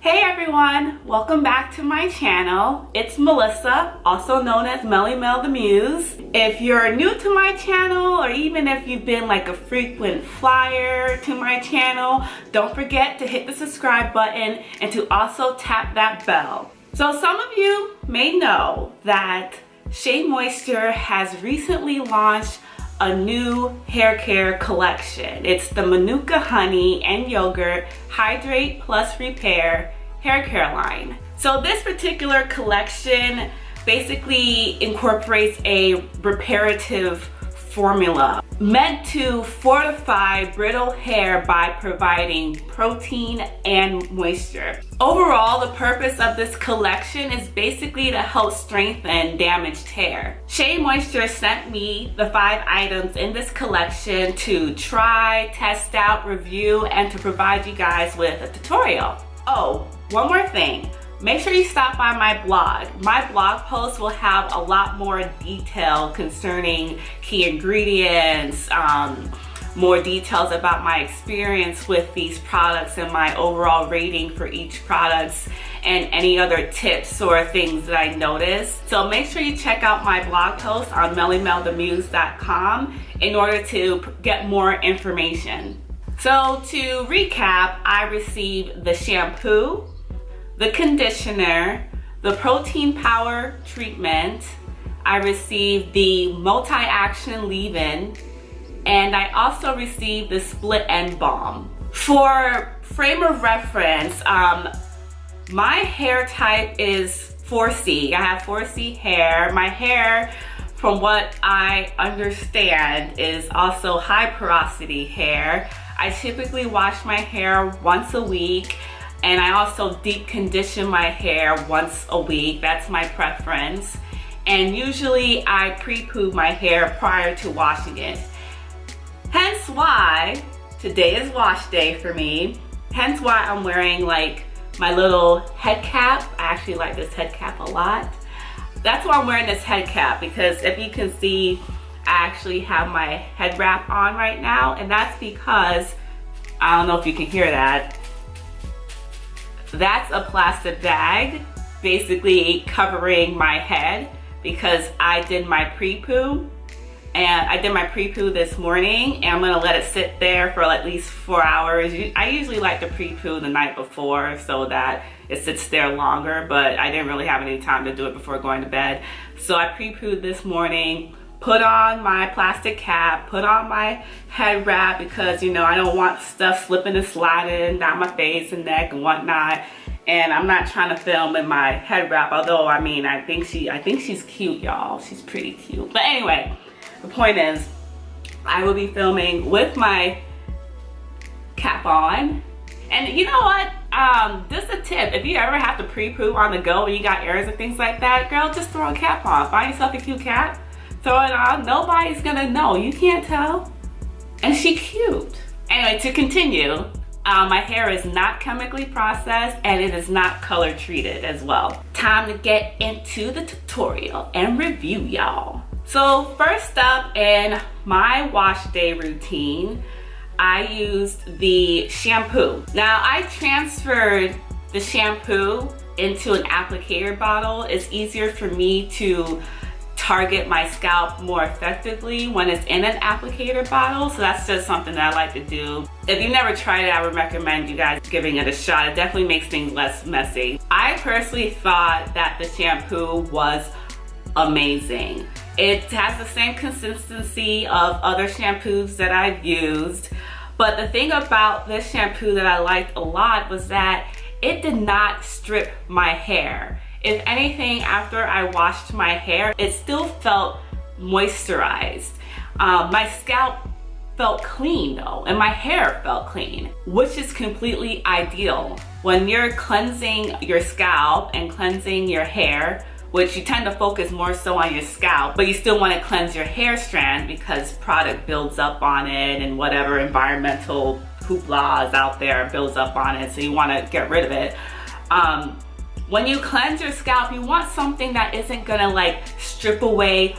Hey everyone, welcome back to my channel. It's Melissa, also known as Melly Mel the Muse. If you're new to my channel, or even if you've been like a frequent flyer to my channel, don't forget to hit the subscribe button and to also tap that bell. So some of you may know that SheaMoisture has recently launched a new hair care collection. It's the Manuka Honey and Yogurt Hydrate Plus Repair hair care line. So this particular collection basically incorporates a reparative formula meant to fortify brittle hair by providing protein and moisture. Overall, the purpose of this collection is basically to help strengthen damaged hair. SheaMoisture sent me the 5 items in this collection to try, test out, review, and to provide you guys with a tutorial. Oh, one more thing. Make sure you stop by my blog. My blog post will have a lot more detail concerning key ingredients, more details about my experience with these products and my overall rating for each product and any other tips or things that I noticed. So make sure you check out my blog post on mellymelthemuse.com in order to get more information. So to recap, I received the shampoo, the conditioner, the protein power treatment, I received the multi-action leave-in, and I also received the split end balm. For frame of reference, my hair type is 4C. I have 4C hair. My hair, from what I understand, is also high porosity hair. I typically wash my hair once a week, and I also deep condition my hair once a week. That's my preference. And usually I pre-poo my hair prior to washing it. Hence why today is wash day for me. Hence why I'm wearing like my little head cap. I actually like this head cap a lot. That's why I'm wearing this head cap, because if you can see, I actually have my head wrap on right now, and that's because, I don't know if you can hear that, that's a plastic bag basically covering my head because I did my pre-poo, and I did my pre-poo this morning, and I'm gonna let it sit there for at least 4 hours. I usually like to pre-poo the night before so that it sits there longer, but I didn't really have any time to do it before going to bed. So I pre-pooed this morning, put on my plastic cap, put on my head wrap because, you know, I don't want stuff slipping and sliding down my face and neck and whatnot. And I'm not trying to film in my head wrap, although I mean, I think she's cute, y'all. She's pretty cute. But anyway, the point is, I will be filming with my cap on. And you know what? Just a tip, if you ever have to pre-poo on the go and you got errands and things like that, girl, just throw a cap on. Find yourself a cute cap. Throw it on, nobody's gonna know. You can't tell. And she cute. Anyway, to continue, my hair is not chemically processed and it is not color treated as well. Time to get into the tutorial and review, y'all. So first up in my wash day routine, I used the shampoo. Now I transferred the shampoo into an applicator bottle. It's easier for me to target my scalp more effectively when it's in an applicator bottle, so that's just something that I like to do. If you've never tried it, I would recommend you guys giving it a shot. It definitely makes things less messy. I personally thought that the shampoo was amazing. It has the same consistency of other shampoos that I've used, but the thing about this shampoo that I liked a lot was that it did not strip my hair. If anything, after I washed my hair, it still felt moisturized. My scalp felt clean though, and my hair felt clean, which is completely ideal. When you're cleansing your scalp and cleansing your hair, which you tend to focus more so on your scalp, but you still want to cleanse your hair strand because product builds up on it and whatever environmental hoopla is out there builds up on it, so you want to get rid of it. When you cleanse your scalp, you want something that isn't gonna like strip away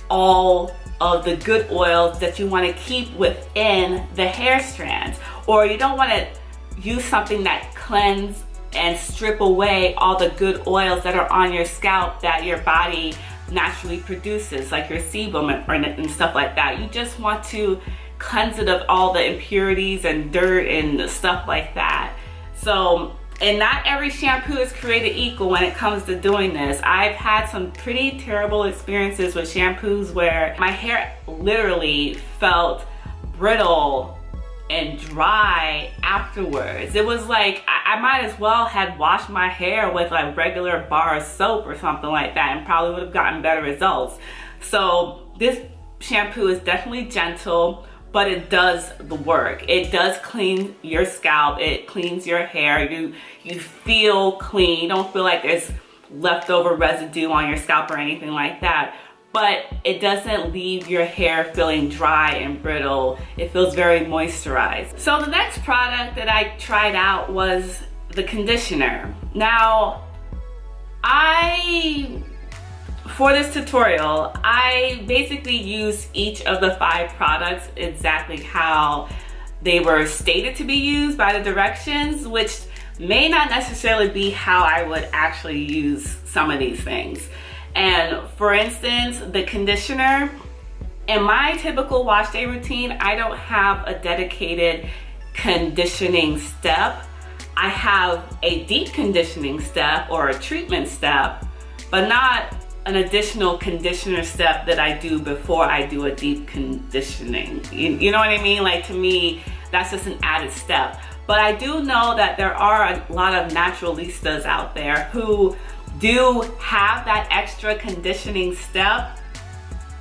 all of the good oils that you want to keep within the hair strands, or you don't want to use something that cleanses and strip away all the good oils that are on your scalp that your body naturally produces, like your sebum and stuff like that. You just want to cleanse it of all the impurities and dirt and stuff like that. So, and not every shampoo is created equal when it comes to doing this. I've had some pretty terrible experiences with shampoos where my hair literally felt brittle and dry afterwards. It was like I might as well had washed my hair with like regular bar of soap or something like that and probably would have gotten better results. So this shampoo is definitely gentle, but it does the work. It does clean your scalp. It cleans your hair. You feel clean. You don't feel like there's leftover residue on your scalp or anything like that. But it doesn't leave your hair feeling dry and brittle. It feels very moisturized. So the next product that I tried out was the conditioner. Now, for this tutorial, I basically used each of the 5 products exactly how they were stated to be used by the directions, which may not necessarily be how I would actually use some of these things. And for instance, the conditioner, in my typical wash day routine, I don't have a dedicated conditioning step. I have a deep conditioning step or a treatment step, but not an additional conditioner step that I do before I do a deep conditioning. You know what I mean? Like, to me, that's just an added step. But I do know that there are a lot of naturalistas out there who do have that extra conditioning step,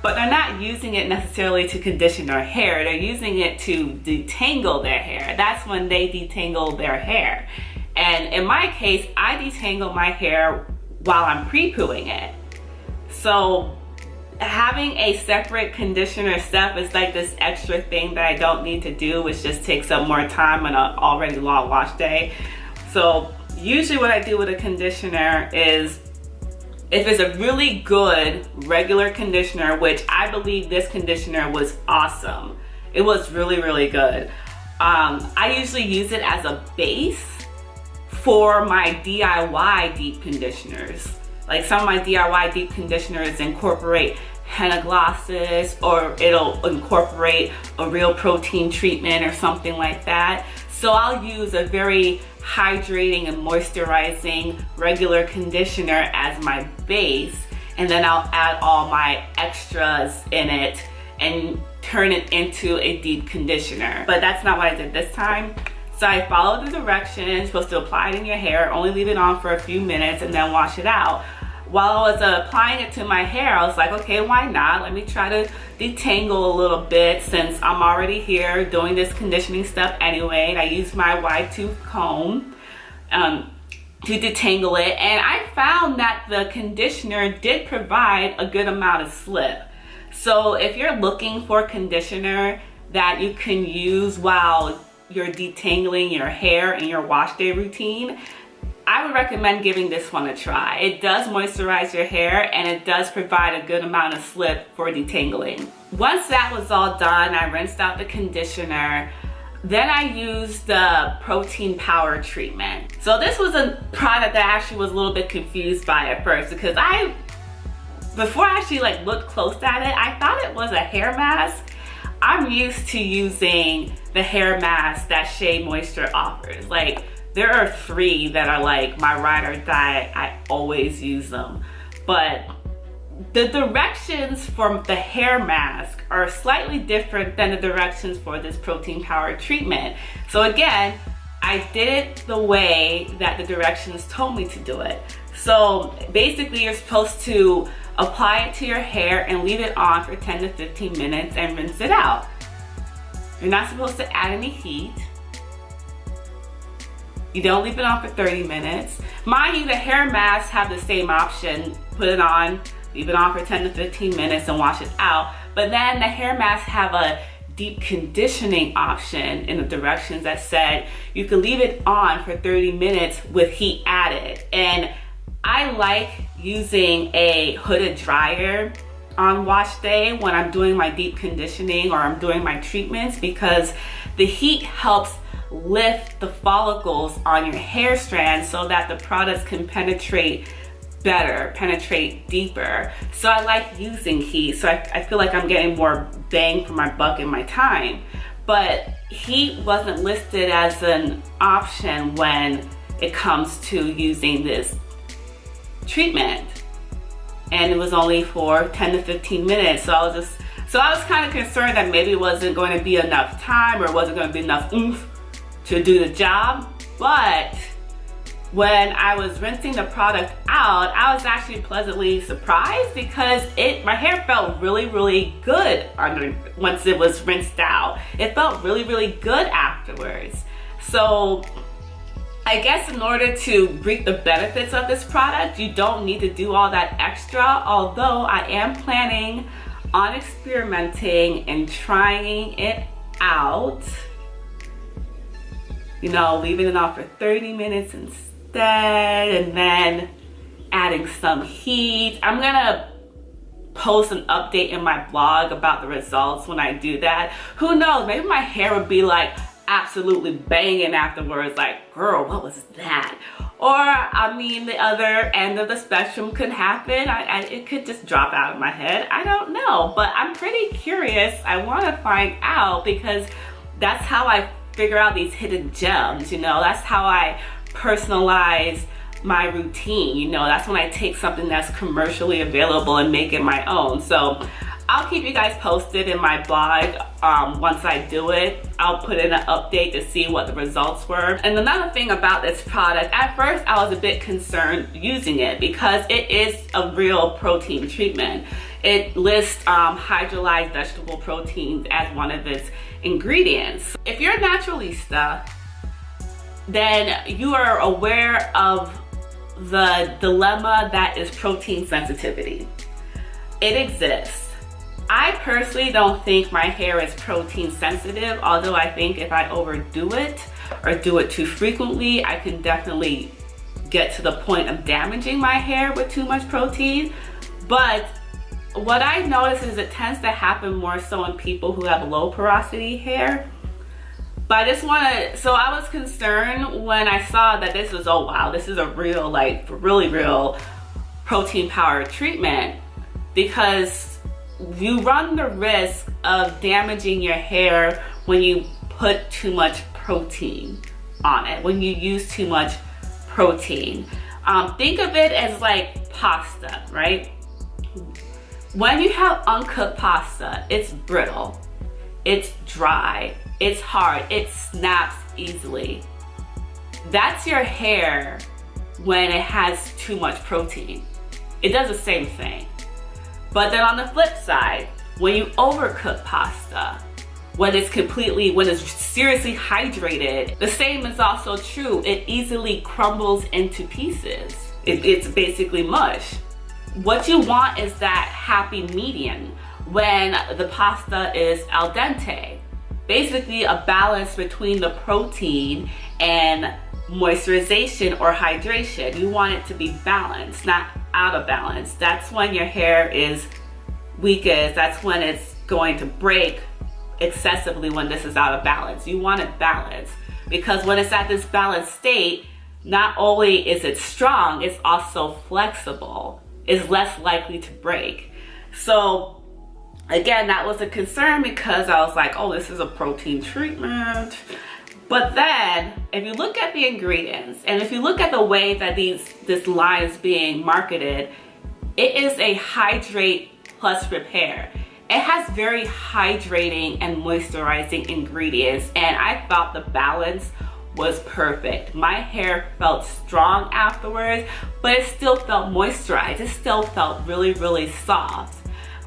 but they're not using it necessarily to condition their hair. They're using it to detangle their hair. That's when they detangle their hair. And in my case, I detangle my hair while I'm pre-pooing it. So having a separate conditioner step is like this extra thing that I don't need to do, which just takes up more time on an already long wash day. So usually what I do with a conditioner is, if it's a really good regular conditioner, which I believe this conditioner was awesome. It was really, really good. I usually use it as a base for my DIY deep conditioners. Like, some of my DIY deep conditioners incorporate henna glosses, or it'll incorporate a real protein treatment or something like that. So I'll use a very hydrating and moisturizing regular conditioner as my base, and then I'll add all my extras in it and turn it into a deep conditioner. But that's not what I did this time. So I followed the directions. You're supposed to apply it in your hair, only leave it on for a few minutes, and then wash it out. While I was applying it to my hair, I was like, okay, why not? Let me try to detangle a little bit, since I'm already here doing this conditioning step anyway. And I used my wide tooth comb to detangle it. And I found that the conditioner did provide a good amount of slip. So if you're looking for conditioner that you can use while you're detangling your hair in your wash day routine, I would recommend giving this one a try. It does moisturize your hair, and it does provide a good amount of slip for detangling. Once that was all done, I rinsed out the conditioner. Then I used the protein power treatment. So this was a product that I actually was a little bit confused by at first, because before I actually looked close at it, I thought it was a hair mask. I'm used to using the hair mask that SheaMoisture offers. There are 3 that are like my ride or die. I always use them. But the directions for the hair mask are slightly different than the directions for this protein power treatment. So again, I did it the way that the directions told me to do it. So basically, you're supposed to apply it to your hair and leave it on for 10 to 15 minutes and rinse it out. You're not supposed to add any heat. You don't leave it on for 30 minutes. Mind you, the hair masks have the same option. Put it on, leave it on for 10 to 15 minutes and wash it out. But then the hair masks have a deep conditioning option in the directions that said you can leave it on for 30 minutes with heat added. And I like using a hooded dryer on wash day when I'm doing my deep conditioning or I'm doing my treatments, because the heat helps lift the follicles on your hair strands so that the products can penetrate better, penetrate deeper. So I like using heat, so I feel like I'm getting more bang for my buck in my time. But heat wasn't listed as an option when it comes to using this treatment, and it was only for 10 to 15 minutes. So I was kind of concerned that maybe it wasn't going to be enough time, or it wasn't going to be enough oomph to do the job. But when I was rinsing the product out, I was actually pleasantly surprised because my hair felt really, really good once it was rinsed out. It felt really, really good afterwards. So I guess in order to reap the benefits of this product, you don't need to do all that extra, although I am planning on experimenting and trying it out. You know, leaving it on for 30 minutes instead, and then adding some heat. I'm gonna post an update in my blog about the results when I do that. Who knows, maybe my hair would be like absolutely banging afterwards, like, girl, what was that? Or, I mean, the other end of the spectrum could happen. It could just drop out of my head. I don't know, but I'm pretty curious. I want to find out, because that's how I figure out these hidden gems, you know? That's how I personalize my routine, you know? That's when I take something that's commercially available and make it my own. So I'll keep you guys posted in my blog. Once I do it, I'll put in an update to see what the results were. And another thing about this product, at first I was a bit concerned using it because it is a real protein treatment. It lists hydrolyzed vegetable proteins as one of its ingredients. If you're a naturalista, then you are aware of the dilemma that is protein sensitivity. It exists. I personally don't think my hair is protein sensitive, although I think if I overdo it or do it too frequently, I can definitely get to the point of damaging my hair with too much protein. But what I notice is it tends to happen more so in people who have low porosity hair. But so I was concerned when I saw that this was, oh wow, this is a real, like, really real protein powered treatment, because you run the risk of damaging your hair when you put too much protein on it, when you use too much protein. Think of it as like pasta, right? When you have uncooked pasta, it's brittle, it's dry, it's hard, it snaps easily. That's your hair when it has too much protein. It does the same thing. But then on the flip side, when you overcook pasta, when it's seriously hydrated, the same is also true. It easily crumbles into pieces. It's basically mush. What you want is that happy medium when the pasta is al dente. Basically a balance between the protein and moisturization or hydration. You want it to be balanced, not out of balance. That's when your hair is weakest. That's when it's going to break excessively, when this is out of balance. You want it balanced, because when it's at this balanced state, not only is it strong, it's also flexible. It's less likely to break. So again, that was a concern because I was like, oh, this is a protein treatment. But then, if you look at the ingredients, and if you look at the way that this line is being marketed, it is a hydrate plus repair. It has very hydrating and moisturizing ingredients, and I thought the balance was perfect. My hair felt strong afterwards, but it still felt moisturized. It still felt really, really soft.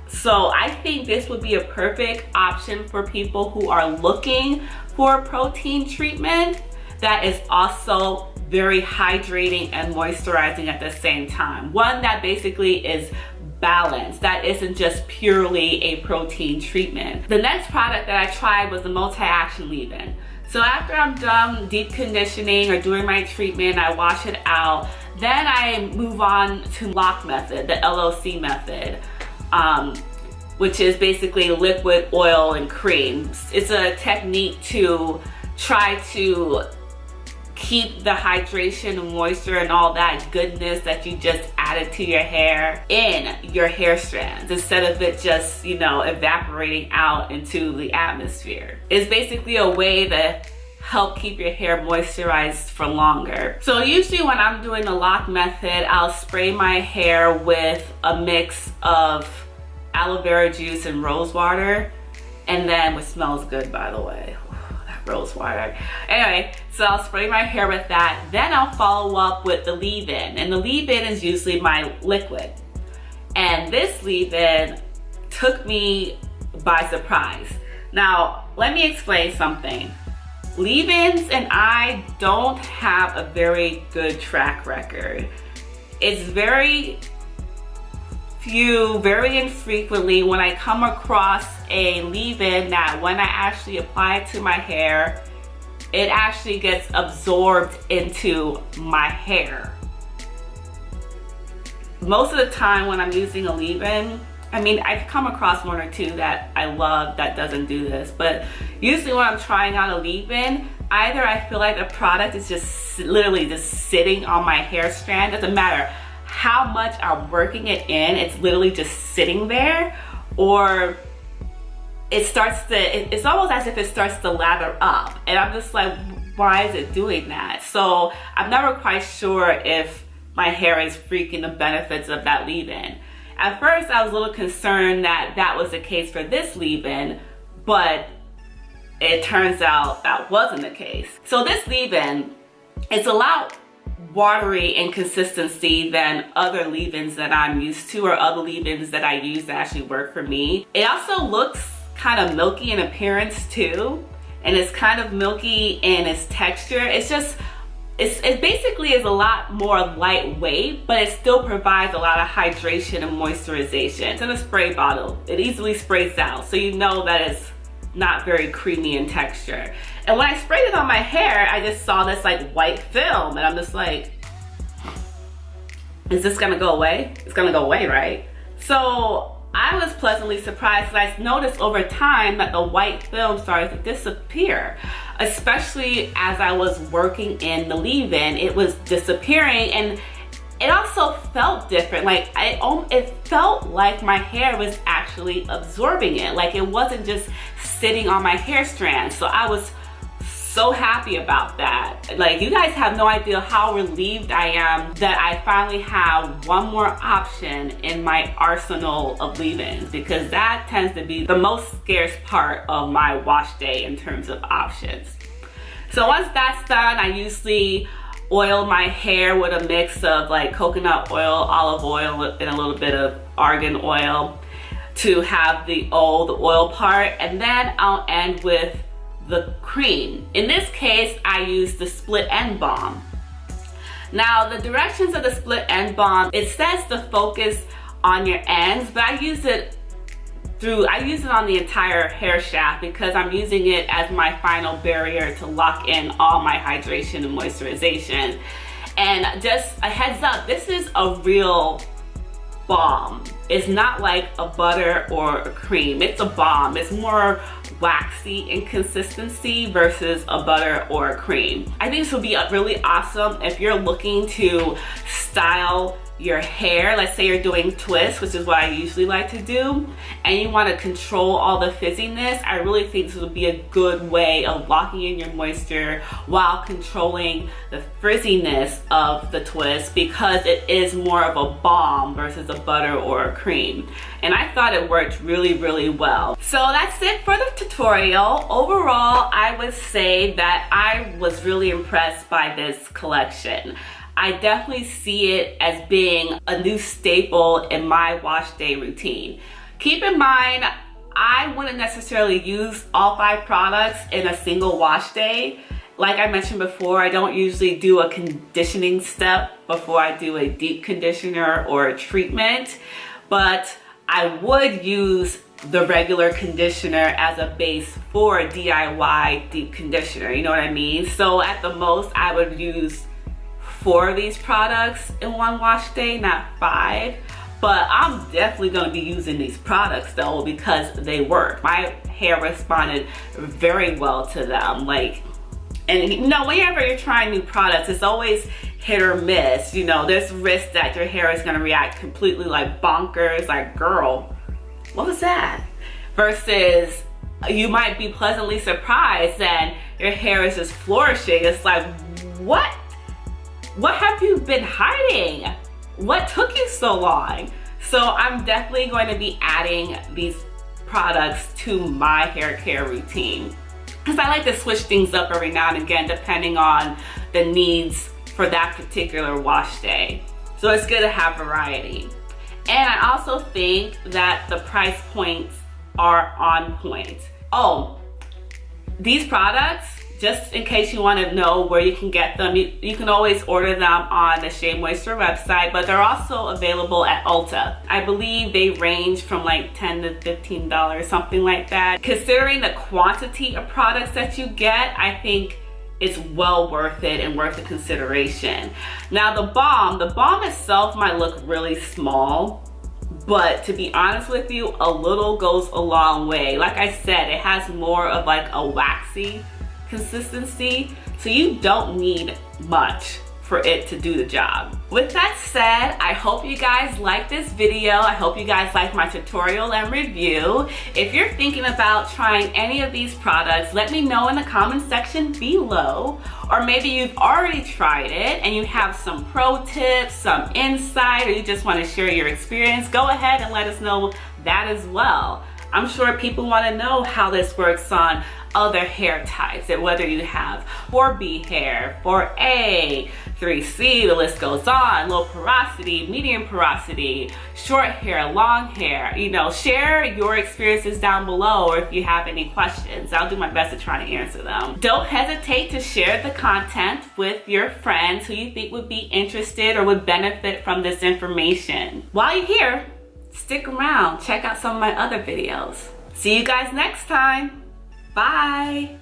So I think this would be a perfect option for people who are looking for a protein treatment that is also very hydrating and moisturizing at the same time. One that basically is balanced, that isn't just purely a protein treatment. The next product that I tried was the multi-action leave-in. So after I'm done deep conditioning or doing my treatment, I wash it out. Then I move on to Loc Method, the LOC method, which is basically liquid, oil, and cream. It's a technique to try to keep the hydration and moisture and all that goodness that you just added to your hair in your hair strands instead of it just, you know, evaporating out into the atmosphere. It's basically a way to help keep your hair moisturized for longer. So usually when I'm doing the Loc Method, I'll spray my hair with a mix of aloe vera juice and rose water, and then, which smells good by the way, that rose water. Anyway, so I'll spray my hair with that. Then I'll follow up with the leave-in, and the leave-in is usually my liquid. And this leave-in took me by surprise. Now, let me explain something. Leave-ins and I don't have a very good track record. It's very infrequently when I come across a leave-in that when I actually apply it to my hair, it actually gets absorbed into my hair. Most of the time when I'm using a leave-in, I mean, I've come across one or two that I love that doesn't do this, but usually when I'm trying out a leave-in, either I feel like the product is just literally just sitting on my hair strand. Doesn't matter how much I'm working it in, it's literally just sitting there, or it's almost as if it starts to lather up. And I'm just like, why is it doing that? So I'm never quite sure if my hair is reaping the benefits of that leave-in. At first, I was a little concerned that that was the case for this leave-in, but it turns out that wasn't the case. So this leave-in, it's a lot watery in consistency than other leave-ins that I'm used to, or other leave-ins that I use that actually work for me. It also looks kind of milky in appearance too, and it's kind of milky in its texture. It basically is a lot more lightweight, but it still provides a lot of hydration and moisturization. It's in a spray bottle. It easily sprays out, so you know that it's not very creamy in texture. And when I sprayed it on my hair, I just saw this like white film, and I'm just like, is this gonna go away? It's gonna go away, right? So I was pleasantly surprised because I noticed over time that the white film started to disappear, especially as I was working in the leave-in. It was disappearing, and it also felt different. Like it felt like my hair was actually absorbing it. Like it wasn't just sitting on my hair strand. So I was so happy about that. Like, you guys have no idea how relieved I am that I finally have one more option in my arsenal of leave-ins, because that tends to be the most scarce part of my wash day in terms of options. So once that's done, I usually oil my hair with a mix of like coconut oil, olive oil, and a little bit of argan oil to have the oil part, and then I'll end with the cream. In this case, I use the split End Balm. Now, the directions of the split End Balm, it says to focus on your ends, but I use it on the entire hair shaft because I'm using it as my final barrier to lock in all my hydration and moisturization. And just a heads up, this is a real balm. It's not like a butter or a cream. It's a balm. It's more waxy in consistency versus a butter or a cream. I think this would be really awesome if you're looking to style your hair. Let's say you're doing twists, which is what I usually like to do, and you want to control all the fizziness. I really think this would be a good way of locking in your moisture while controlling the frizziness of the twist, because it is more of a balm versus a butter or a cream. And I thought it worked really, really well. So that's it for the tutorial. Overall, I would say that I was really impressed by this collection. I definitely see it as being a new staple in my wash day routine. Keep in mind, I wouldn't necessarily use all 5 products in a single wash day. Like I mentioned before, I don't usually do a conditioning step before I do a deep conditioner or a treatment, but I would use the regular conditioner as a base for a DIY deep conditioner, you know what I mean? So at the most, I would use 4 of these products in one wash day, not 5. But I'm definitely going to be using these products though, because they work. My hair responded very well to them. Like, And you know, whenever you're trying new products, it's always hit or miss. You know, there's risk that your hair is gonna react completely like bonkers, like, girl, what was that? Versus you might be pleasantly surprised and your hair is just flourishing. It's like, what? What have you been hiding? What took you so long? So I'm definitely going to be adding these products to my hair care routine, because I like to switch things up every now and again depending on the needs for that particular wash day. So it's good to have variety. And I also think that the price points are on point. Oh, these products, just in case you want to know where you can get them, you can always order them on the SheaMoisture website, but they're also available at Ulta. I believe they range from like $10 to $15, something like that. Considering the quantity of products that you get, I think it's well worth it and worth the consideration. Now the balm itself might look really small, but to be honest with you, a little goes a long way. Like I said, it has more of like a waxy consistency, so you don't need much for it to do the job. With that said, I hope you guys like this video. I hope you guys like my tutorial and review. If you're thinking about trying any of these products, let me know in the comment section below. Or maybe you've already tried it and you have some pro tips, some insight, or you just want to share your experience, go ahead and let us know that as well. I'm sure people want to know how this works on other hair types, and whether you have 4B hair, 4A, 3C, the list goes on, low porosity, medium porosity, short hair, long hair. You know, share your experiences down below, or if you have any questions, I'll do my best to try to answer them. Don't hesitate to share the content with your friends who you think would be interested or would benefit from this information. While you're here, stick around, check out some of my other videos. See you guys next time. Bye.